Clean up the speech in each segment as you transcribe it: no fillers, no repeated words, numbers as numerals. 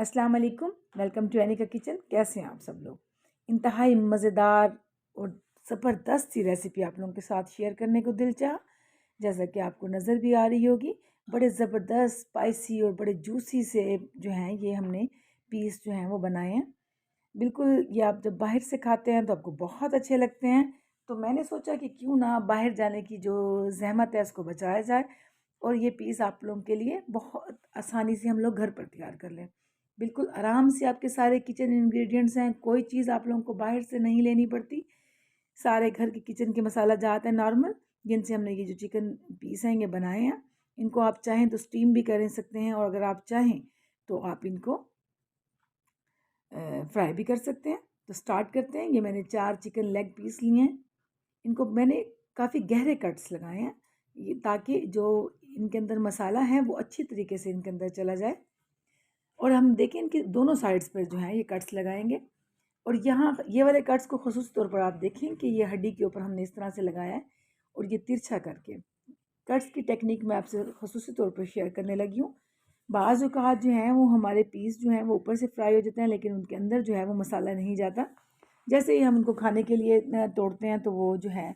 अस्सलाम वालेकुम, welcome to Aneka kitchen. कैसे हैं आप सब लोग? इंतहाई मज़ेदार और ज़बरदस्त सी रेसिपी आप लोगों के साथ शेयर करने को दिल चाहा। जैसा कि आपको नज़र भी आ रही होगी, बड़े ज़बरदस्त स्पाइसी और बड़े जूसी से जो हैं ये हमने पीस जो हैं वो बनाए हैं। बिल्कुल ये आप जब बाहर से खाते हैं तो आपको बहुत अच्छे लगते हैं। तो मैंने सोचा कि क्यों ना बाहर जाने की जो ज़हमत है उसको बचाया जाए और ये पीस आप लोगों के लिए बहुत आसानी से हम लोग घर पर तैयार कर लें। बिल्कुल आराम से आपके सारे किचन इंग्रेडिएंट्स हैं, कोई चीज़ आप लोगों को बाहर से नहीं लेनी पड़ती। सारे घर के किचन के मसाला जाते हैं नॉर्मल, जिनसे हमने ये जो चिकन पीस हैं ये बनाए हैं। इनको आप चाहें तो स्टीम भी कर सकते हैं और अगर आप चाहें तो आप इनको फ्राई भी कर सकते हैं। तो स्टार्ट करते हैं। ये मैंने 4 चिकन लेग पीस लिए हैं। इनको मैंने काफ़ी गहरे कट्स लगाए हैं ये ताकि जो इनके अंदर मसाला है वो अच्छी तरीके से इनके अंदर चला जाए। और हम देखें इनके दोनों साइड्स पर जो है ये कट्स लगाएंगे। और यहाँ ये वाले कट्स को ख़ुसूस तौर पर आप देखें कि ये हड्डी के ऊपर हमने इस तरह से लगाया है और ये तिरछा करके कट्स की टेक्निक मैं आपसे ख़ुसूसी तौर पर शेयर करने लगी हूँ। बाज़ औक़ात जो हैं वो हमारे पीस जो हैं वो ऊपर से फ्राई हो जाते हैं, लेकिन उनके अंदर जो है वो मसाला नहीं जाता। जैसे ही हम उनको खाने के लिए तोड़ते हैं तो वो जो है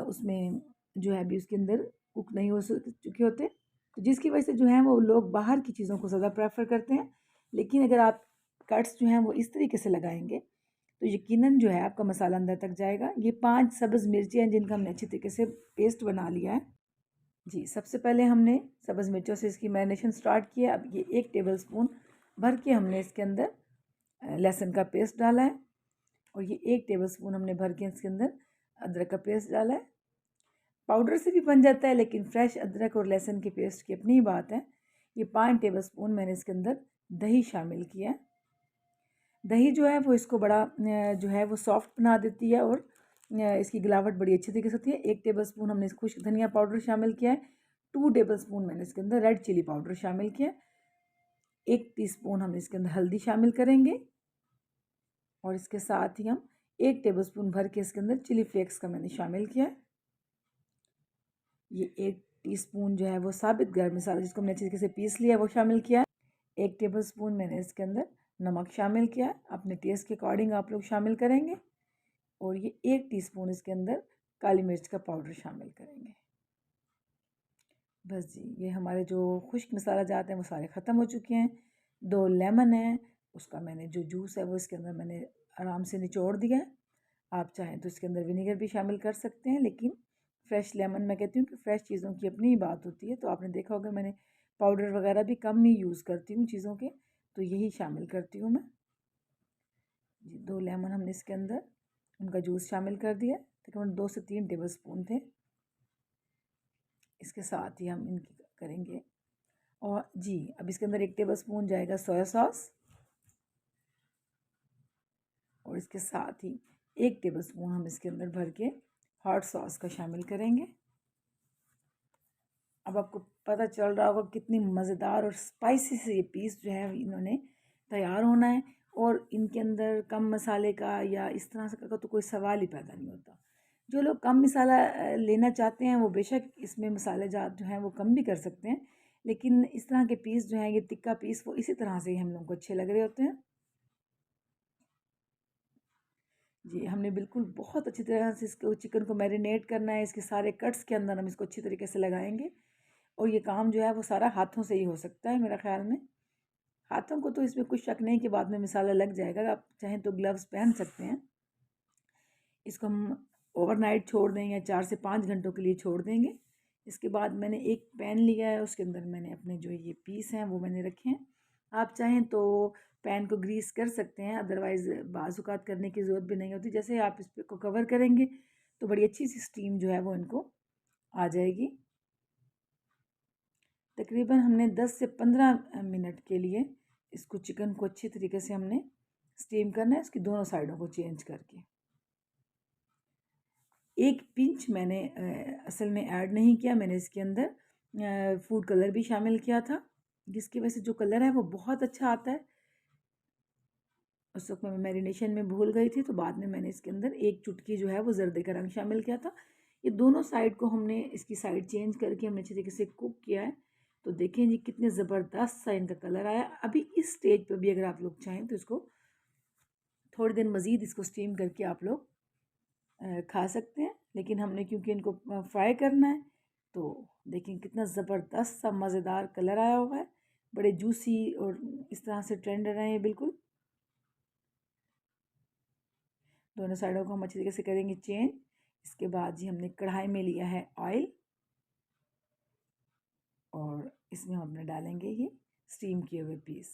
उसमें जो है अभी उसके अंदर कुक नहीं हो चुके होते, तो जिसकी वजह से जो है वो लोग बाहर की चीज़ों को ज़्यादा प्रेफर करते हैं। लेकिन अगर आप कट्स जो हैं वो इस तरीके से लगाएंगे तो यकीनन जो है आपका मसाला अंदर तक जाएगा। ये 5 सब्ज़ मिर्ची हैं जिनका हमने अच्छी तरीके से पेस्ट बना लिया है। जी, सबसे पहले हमने सब्ज़ मिर्चों से इसकी मैरिनेशन स्टार्ट किया। अब ये 1 टेबलस्पून भर के हमने इसके अंदर लहसुन का पेस्ट डाला है और ये 1 टेबलस्पून हमने भर के इसके अंदर अदरक का पेस्ट डाला है। पाउडर से भी बन जाता है, लेकिन फ्रेश अदरक और लहसुन की पेस्ट की अपनी ही बात है। ये 5 टेबलस्पून मैंने इसके अंदर दही शामिल किया है। दही जो है वो इसको बड़ा जो है वो सॉफ्ट बना देती है और इसकी गिलावट बड़ी अच्छी तरीके से होती है। 1 टेबलस्पून हमने खुश्क धनिया पाउडर शामिल किया है। 2 टेबलस्पून मैंने इसके अंदर रेड चिली पाउडर शामिल किया है। 1 टीस्पून हम इसके अंदर हल्दी शामिल करेंगे और इसके साथ ही हम 1 टेबलस्पून भर के इसके अंदर चिली फ्लेक्स का मैंने शामिल किया है। ये 1 टीस्पून जो है वो साबित गर्म मसाला जिसको हमने अच्छी तरीके से पीस लिया है वो शामिल किया है। 1 टेबलस्पून मैंने इसके अंदर नमक शामिल किया है। अपने टेस्ट के अकॉर्डिंग आप लोग शामिल करेंगे। और ये 1 टीस्पून इसके अंदर काली मिर्च का पाउडर शामिल करेंगे। बस जी, ये हमारे जो खुश्क मसाला जाते हैं वो सारे ख़त्म हो चुके हैं। 2 लेमन है, उसका मैंने जो जूस है वो इसके अंदर मैंने आराम से निचोड़ दिया है। आप चाहें तो इसके अंदर विनेगर भी शामिल कर सकते हैं, लेकिन फ्रेश लेमन मैं कहती हूँ कि फ्रेश चीज़ों की अपनी ही बात होती है। तो आपने देखा होगा मैंने पाउडर वगैरह भी कम ही यूज़ करती हूँ चीज़ों के, तो यही शामिल करती हूँ मैं। जी, 2 लेमन हमने इसके अंदर उनका जूस शामिल कर दिया। तकरीबन 2 से 3 टेबलस्पून थे। इसके साथ ही हम इनकी करेंगे। और जी, अब इसके अंदर 1 टेबलस्पून जाएगा सोया सॉस और इसके साथ ही 1 टेबलस्पून हम इसके अंदर भर के हॉट सॉस का शामिल करेंगे। अब आपको पता चल रहा होगा कितनी मज़ेदार और स्पाइसी से ये पीस जो है इन्होंने तैयार होना है और इनके अंदर कम मसाले का या इस तरह से का तो कोई सवाल ही पैदा नहीं होता। जो लोग कम मसाला लेना चाहते हैं वो बेशक इसमें मसाले जात जो हैं वो कम भी कर सकते हैं, लेकिन इस तरह के पीस जो हैं ये तिक्का पीस वो इसी तरह से ही हम लोगों को अच्छे लग रहे होते हैं। जी, हमने बिल्कुल बहुत अच्छी तरह से इसको चिकन को मैरिनेट करना है। इसके सारे कट्स के अंदर हम इसको अच्छी तरीके से लगाएंगे और ये काम जो है वो सारा हाथों से ही हो सकता है मेरा ख़्याल में। हाथों को तो इसमें कुछ शक नहीं कि बाद में मसाला लग जाएगा, आप चाहें तो ग्लव्स पहन सकते हैं। इसको हम ओवरनाइट छोड़ देंगे, 4 से 5 घंटों के लिए छोड़ देंगे। इसके बाद मैंने एक पैन लिया है, उसके अंदर मैंने अपने जो ये पीस हैं वो मैंने रखे हैं। आप चाहें तो पैन को ग्रीस कर सकते हैं, अदरवाइज़ बाज़-औक़ात करने की ज़रूरत भी नहीं होती। जैसे आप इस पे को कवर करेंगे तो बड़ी अच्छी सी स्टीम जो है वो इनको आ जाएगी। तकरीबन हमने 10 से 15 मिनट के लिए इसको चिकन को अच्छी तरीके से हमने स्टीम करना है, इसकी दोनों साइडों को चेंज करके। एक पिंच मैंने असल में ऐड नहीं किया, मैंने इसके अंदर फूड कलर भी शामिल किया था, जिसकी वजह से जो कलर है वो बहुत अच्छा आता है। उस वक्त मैं मैरिनेशन में भूल गई थी, तो बाद में मैंने इसके अंदर एक चुटकी जो है वो जर्दे का रंग शामिल किया था। ये दोनों साइड को हमने इसकी साइड चेंज करके हमने अच्छे तरीके से कुक किया है। तो देखें जी कितने ज़बरदस्त सा इनका कलर आया। अभी इस स्टेज पे भी अगर आप लोग चाहें तो इसको थोड़ी देर मज़ीद इसको स्टीम करके आप लोग खा सकते हैं, लेकिन हमने क्योंकि इनको फ्राई करना है तो देखें कितना ज़बरदस्त सा मज़ेदार कलर आया हुआ है, बड़े जूसी और इस तरह से टेंडर हैं बिल्कुल। दोनों साइडों को हम अच्छी तरीके से करेंगे चेंज। इसके बाद जी हमने कढ़ाई में लिया है ऑयल और इसमें हम अपने डालेंगे ये स्टीम किए हुए पीस।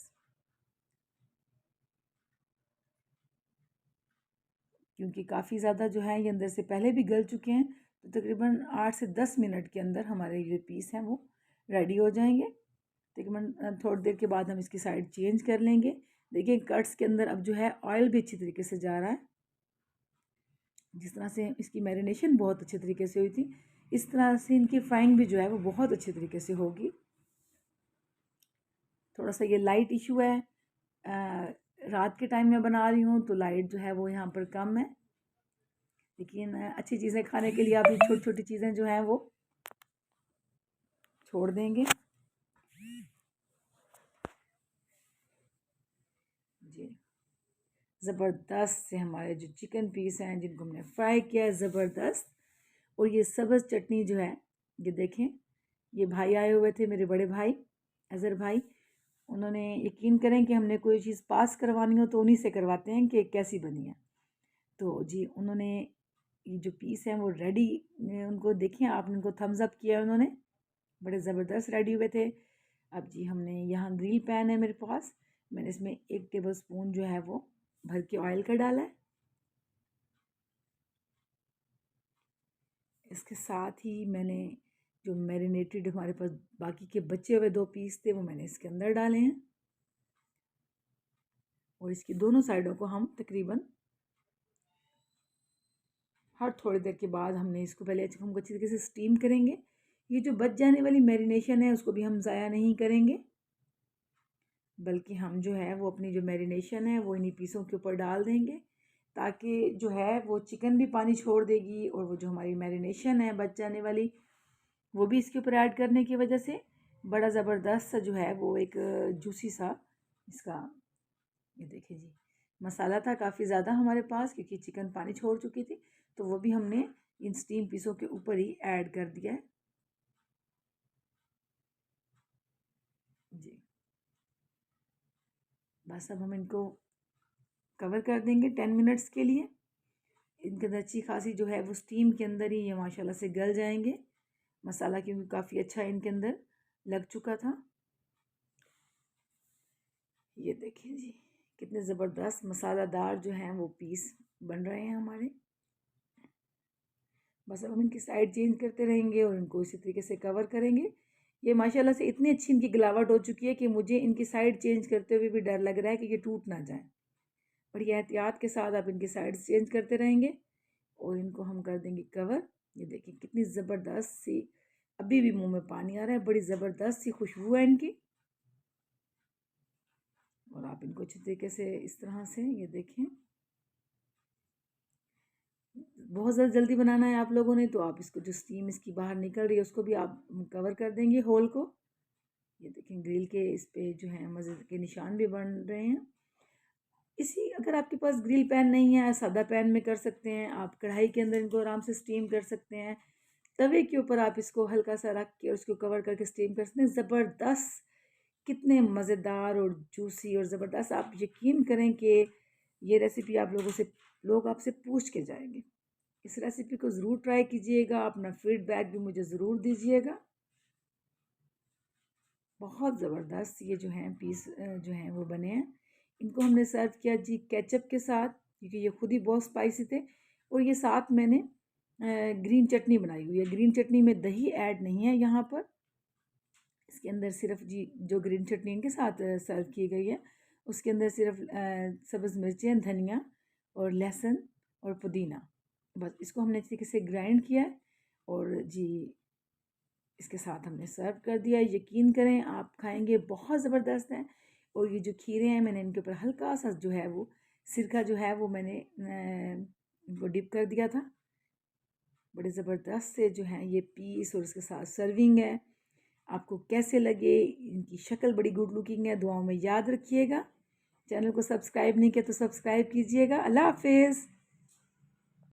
क्योंकि काफ़ी ज़्यादा जो है ये अंदर से पहले भी गल चुके हैं, तो तकरीबन 8 से 10 मिनट के अंदर हमारे ये पीस हैं वो रेडी हो जाएंगे। तकरीबन थोड़ी देर के बाद हम इसकी साइड चेंज कर लेंगे। देखिए कट्स के अंदर अब जो है ऑयल भी अच्छी तरीके से जा रहा है। जिस तरह से इसकी मैरिनेशन बहुत अच्छे तरीके से हुई थी, इस तरह से इनकी फ्राइंग भी जो है वो बहुत अच्छे तरीके से होगी। थोड़ा सा ये लाइट इशू है, रात के टाइम में बना रही हूँ तो लाइट जो है वो यहाँ पर कम है, लेकिन अच्छी चीज़ें खाने के लिए आप ये छोटी छोटी चीज़ें जो हैं वो छोड़ देंगे जी। ज़बरदस्त से हमारे जो चिकन पीस हैं जिनको हमने फ्राई किया है ज़बरदस्त। और ये सब्ज़ चटनी जो है ये देखें, ये भाई आए हुए थे मेरे बड़े भाई अज़हर भाई, उन्होंने यकीन करें कि हमने कोई चीज़ पास करवानी हो तो उन्हीं से करवाते हैं कि कैसी बनी है। तो जी उन्होंने ये जो पीस हैं वो रेडी, उनको देखें आपने उनको थम्स अप किया उन्होंने, बड़े ज़बरदस्त रेडी हुए थे। अब जी हमने यहाँ ग्रिल पैन है मेरे पास, मैंने इसमें 1 टेबल स्पून जो है वो भर के ऑयल का डाला है। इसके साथ ही मैंने जो मैरिनेटेड हमारे पास बाकी के बचे हुए 2 पीस थे वो मैंने इसके अंदर डाले हैं और इसकी दोनों साइडों को हम तकरीबन हर थोड़ी देर के बाद हमने इसको पहले हम अच्छी तरीके से स्टीम करेंगे। ये जो बच जाने वाली मैरिनेशन है उसको भी हम ज़ाया नहीं करेंगे, बल्कि हम जो है वो अपनी जो मैरिनेशन है वो इन्हीं पीसों के ऊपर डाल देंगे, ताकि जो है वो चिकन भी पानी छोड़ देगी और वो जो हमारी मैरिनेशन है बच जाने वाली वो भी इसके ऊपर ऐड करने की वजह से बड़ा ज़बरदस्त सा जो है वो एक जूसी सा इसका, ये देखिए जी मसाला था काफ़ी ज़्यादा हमारे पास क्योंकि चिकन पानी छोड़ चुकी थी, तो वो भी हमने इन स्टीम पीसों के ऊपर ही ऐड कर दिया है जी। बस अब हम इनको कवर कर देंगे 10 मिनट्स के लिए। इनके अंदर अच्छी खासी जो है वो स्टीम के अंदर ही ये माशाल्लाह से गल जाएंगे। मसाला क्योंकि काफ़ी अच्छा इनके अंदर लग चुका था। ये देखिए जी कितने ज़बरदस्त मसालादार जो हैं वो पीस बन रहे हैं हमारे। बस अब हम इनकी साइड चेंज करते रहेंगे और इनको इसी तरीके से कवर करेंगे। ये माशाल्लाह से इतनी अच्छी इनकी गिलावट हो चुकी है कि मुझे इनकी साइड चेंज करते हुए भी डर लग रहा है कि ये टूट ना जाए। बड़ी एहतियात के साथ आप इनकी साइड चेंज करते रहेंगे और इनको हम कर देंगे कवर। ये देखिए कितनी ज़बरदस्त सी, अभी भी मुंह में पानी आ रहा है, बड़ी ज़बरदस्त सी खुशबू है इनकी। और आप इनको अच्छी तरीके से इस तरह से ये देखें, बहुत ज़्यादा जल्दी बनाना है आप लोगों ने तो आप इसको जो स्टीम इसकी बाहर निकल रही है उसको भी आप कवर कर देंगे होल को। ये देखें ग्रिल के इस पे जो है मज़े के निशान भी बन रहे हैं। इसी अगर आपके पास ग्रिल पैन नहीं है सादा पैन में कर सकते हैं, आप कढ़ाई के अंदर इनको आराम से स्टीम कर सकते हैं। तवे के ऊपर आप इसको हल्का सा रख के और उसको कवर करके स्टीम कर सकते हैं। ज़बरदस्त, कितने मज़ेदार और जूसी और ज़बरदस्त, आप यकीन करें कि ये रेसिपी आप लोगों से लोग आपसे पूछ के जाएंगे। इस रेसिपी को ज़रूर ट्राई कीजिएगा, अपना फीडबैक भी मुझे ज़रूर दीजिएगा। बहुत ज़बरदस्त ये जो हैं पीस जो हैं वो बने हैं। इनको हमने सर्व किया जी केचप के साथ, क्योंकि ये खुद ही बहुत स्पाइसी थे। और ये साथ मैंने ग्रीन चटनी बनाई हुई है। ग्रीन चटनी में दही ऐड नहीं है यहाँ पर, इसके अंदर सिर्फ जी जो ग्रीन चटनी इनके साथ सर्व की गई है उसके अंदर सिर्फ सब्ज़ मिर्चें, धनिया और लहसुन और पुदीना, बस इसको हमने अच्छी तरीके से ग्राइंड किया है और जी इसके साथ हमने सर्व कर दिया। यकीन करें आप खाएंगे बहुत ज़बरदस्त है। और ये जो खीरे हैं मैंने इनके ऊपर हल्का सा जो है वो सिरका जो है वो मैंने इनको डिप कर दिया था। बड़े ज़बरदस्त से जो हैं ये पीस और उसके साथ सर्विंग है। आपको कैसे लगे। इनकी शक्ल बड़ी गुड लुकिंग है, दुआओं में याद रखिएगा। चैनल को सब्सक्राइब नहीं किया तो सब्सक्राइब कीजिएगा। अल्लाह हाफिज़।